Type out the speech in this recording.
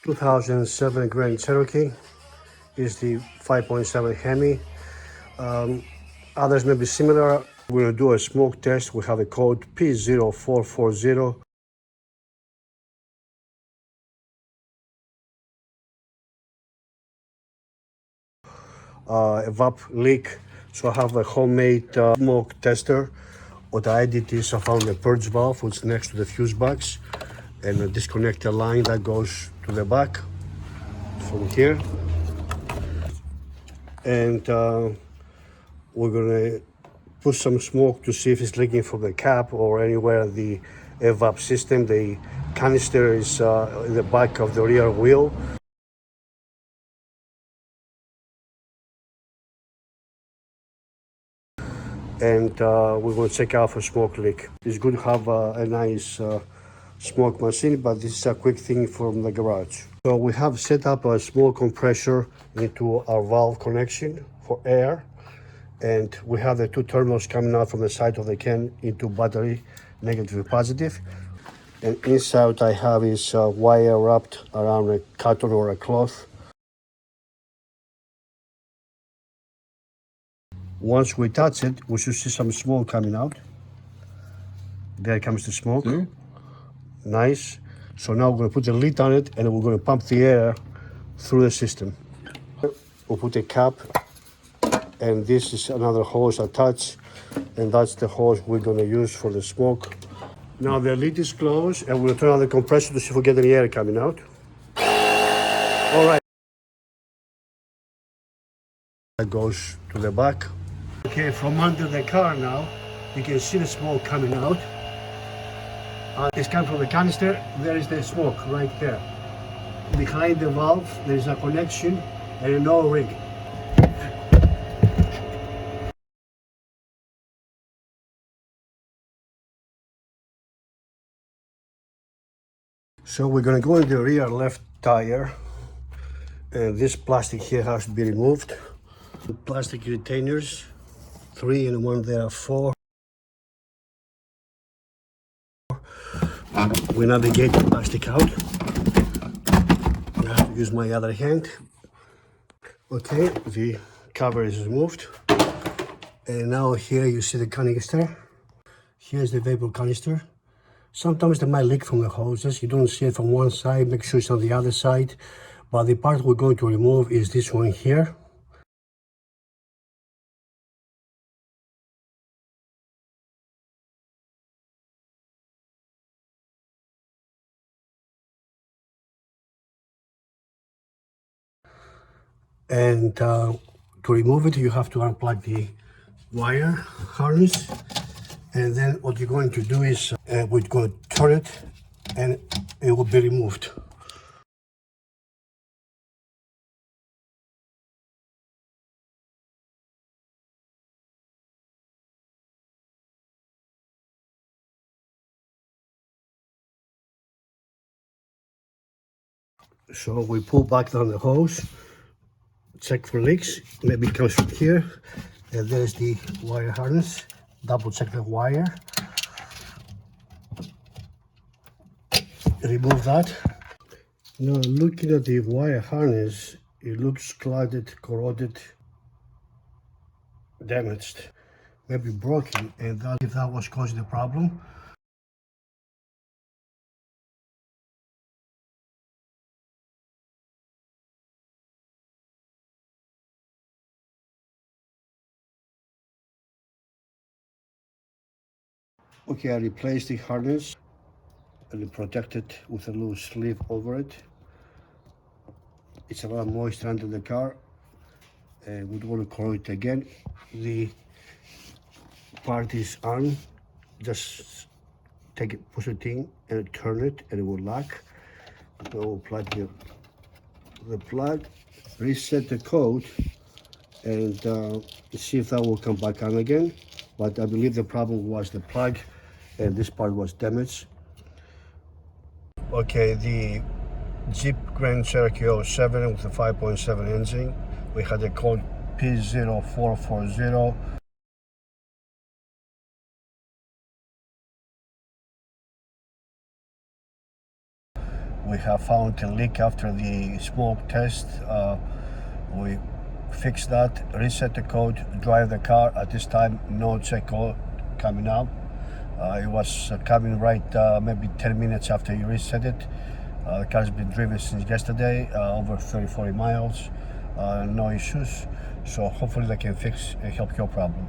2007 Grand Cherokee is the 5.7 Hemi. Others may be similar. We're going to do a smoke test. We have a code P0440. EVAP leak. So I have a homemade smoke tester. What I did is I found a purge valve which is next to the fuse box, and I disconnect the line that goes to the back from here. And we're gonna put some smoke to see if it's leaking from the cap or anywhere in the EVAP system. The canister is in the back of the rear wheel. And we're going to check out for smoke leak. It's good to have a nice smoke machine, but this is a quick thing from the garage. So we have set up a small compressor into our valve connection for air, and we have the two terminals coming out from the side of the can into battery, negative and positive. And inside I have is wire wrapped around a cotton or a cloth. Once we touch it, we should see some smoke coming out. There comes the smoke. Nice. So now we're going to put the lid on it and we're going to pump the air through the system. We'll put a cap, and this is another hose attached, and that's the hose we're going to use for the smoke. Now the lid is closed, and we'll turn on the compressor to see if we get any air coming out. All right. That goes to the back. Okay, from under the car now, you can see the smoke coming out. It's coming from the canister. There is the smoke right there. Behind the valve, there is a connection and an O-ring. So we're going to go in the rear left tire, and this plastic here has to be removed. The plastic retainers, 3 and 1 there are 4. We navigate the plastic out. I have to use my other hand. Okay, the cover is removed. And now here you see the canister. Here's the vapor canister. Sometimes they might leak from the hoses. You don't see it from one side, make sure it's on the other side. But the part we're going to remove is this one here. And to remove it, you have to unplug the wire harness. And then what you're going to do is we're going to turn it and it will be removed. So we pull back down the hose, check for leaks, maybe it comes from here. And there's the wire harness, double check the wire. Remove that. Now looking at the wire harness, it looks clouded, corroded, damaged, maybe broken, and if that was causing the problem. Okay, I replaced the harness and protect it with a little sleeve over it. It's a lot of moisture under the car, and we don't want to corrode it again. The part is on, just take it, push it in and turn it and it will lock. So we'll plug the plug, reset the code, and see if that will come back on again. But I believe the problem was the plug, and this part was damaged. Okay, the Jeep Grand Cherokee 07 with the 5.7 engine, we had a code P0440. We have found a leak after the smoke test. We fixed that, reset the code, drive the car. At this time, no check code coming out. It was coming right maybe 10 minutes after you reset it. The car's been driven since yesterday, over 30-40 miles, no issues. So hopefully they can fix and help your problem.